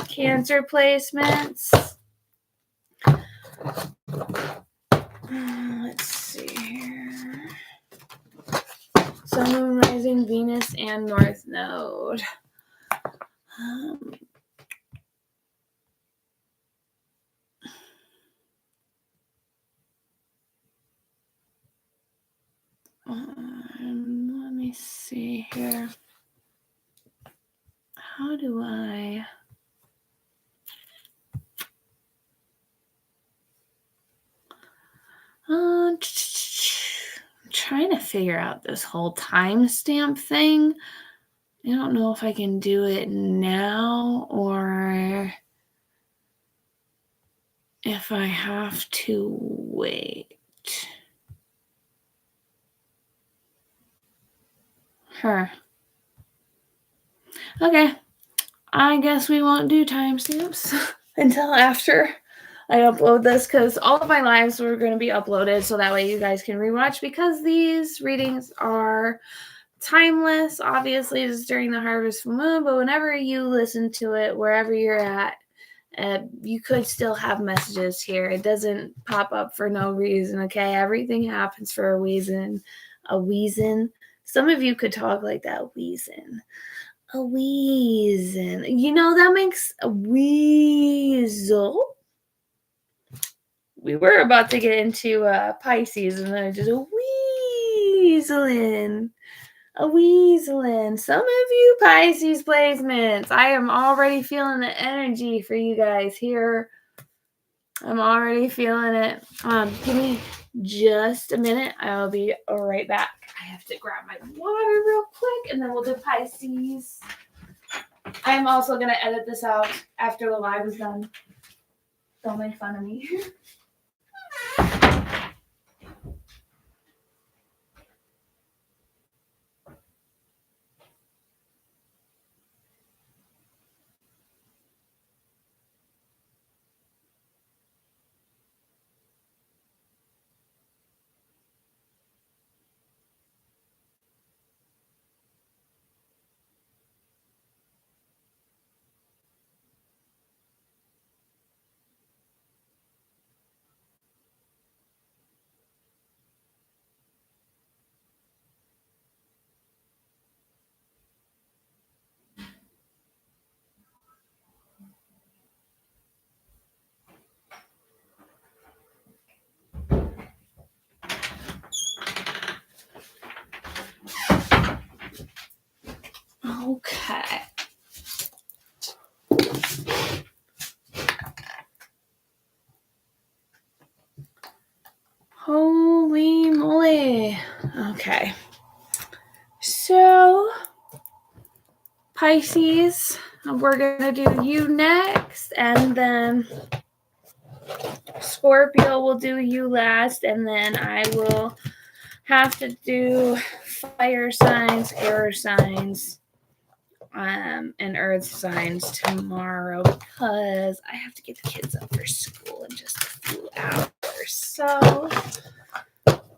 Cancer placements. Let's see here. Sun, Moon, Rising, Venus, and North Node. Let me me see here. How do I... I'm trying to figure out this whole timestamp thing. I don't know if I can do it now or if I have to wait. Okay, I guess we won't do timestamps until after I upload this, because all of my lives were going to be uploaded so that way you guys can rewatch, because these readings are timeless. Obviously, it's during the harvest moon, but whenever you listen to it, wherever you're at, you could still have messages here. It doesn't pop up for no reason, okay? Everything happens for a reason. A reason. Some of you could talk like that. Reason. A reason. You know, that makes a weasel. We were about to get into Pisces, and then I just a weaselin. A weaselin. Some of you Pisces placements. I am already feeling the energy for you guys here. I'm already feeling it. Give me just a minute. I'll be right back. I have to grab my water real quick, and then we'll do Pisces. I'm also going to edit this out after the live is done. Don't make fun of me. Okay. Holy moly. Okay. So, Pisces, we're going to do you next, and then Scorpio will do you last, and then I will have to do fire signs, air signs, and earth signs tomorrow, because I have to get the kids up for school in just a few hours. So,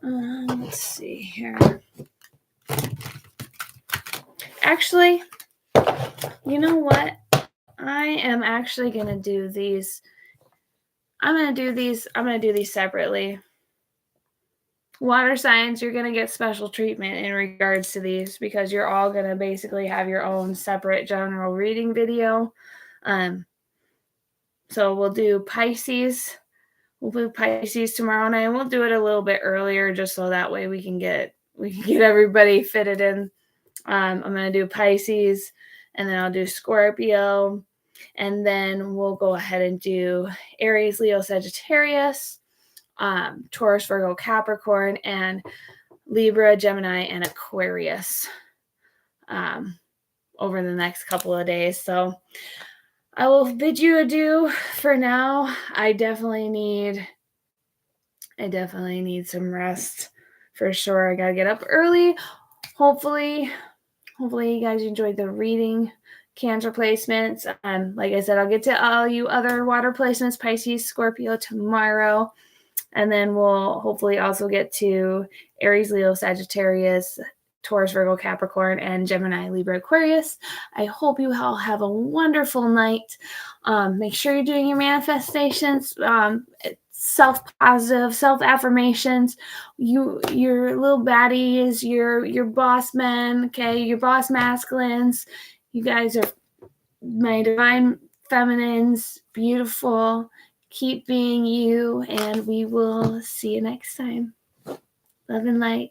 let's see here. Actually, you know what? I am actually going to do these. I'm going to do these separately. Water signs, you're going to get special treatment in regards to these, because you're all going to basically have your own separate general reading video. So we'll do Pisces. We'll do Pisces tomorrow night. We'll do it a little bit earlier, just so that way we can get everybody fitted in. I'm going to do Pisces, and then I'll do Scorpio, and then we'll go ahead and do Aries, Leo, Sagittarius, Taurus, Virgo, Capricorn, and Libra, Gemini, and Aquarius over the next couple of days. So I will bid you adieu for now. I definitely need some rest for sure. I gotta get up early. Hopefully you guys enjoyed the reading. Cancer placements. Like I said, I'll get to all you other water placements, Pisces, Scorpio, tomorrow. And then we'll hopefully also get to Aries, Leo, Sagittarius, Taurus, Virgo, Capricorn, and Gemini, Libra, Aquarius. I hope you all have a wonderful night. Make sure you're doing your manifestations, self-positive, self-affirmations. Your little baddies, your boss men, okay, your boss masculines. You guys are my divine feminines, beautiful. Keep being you, and we will see you next time. Love and light.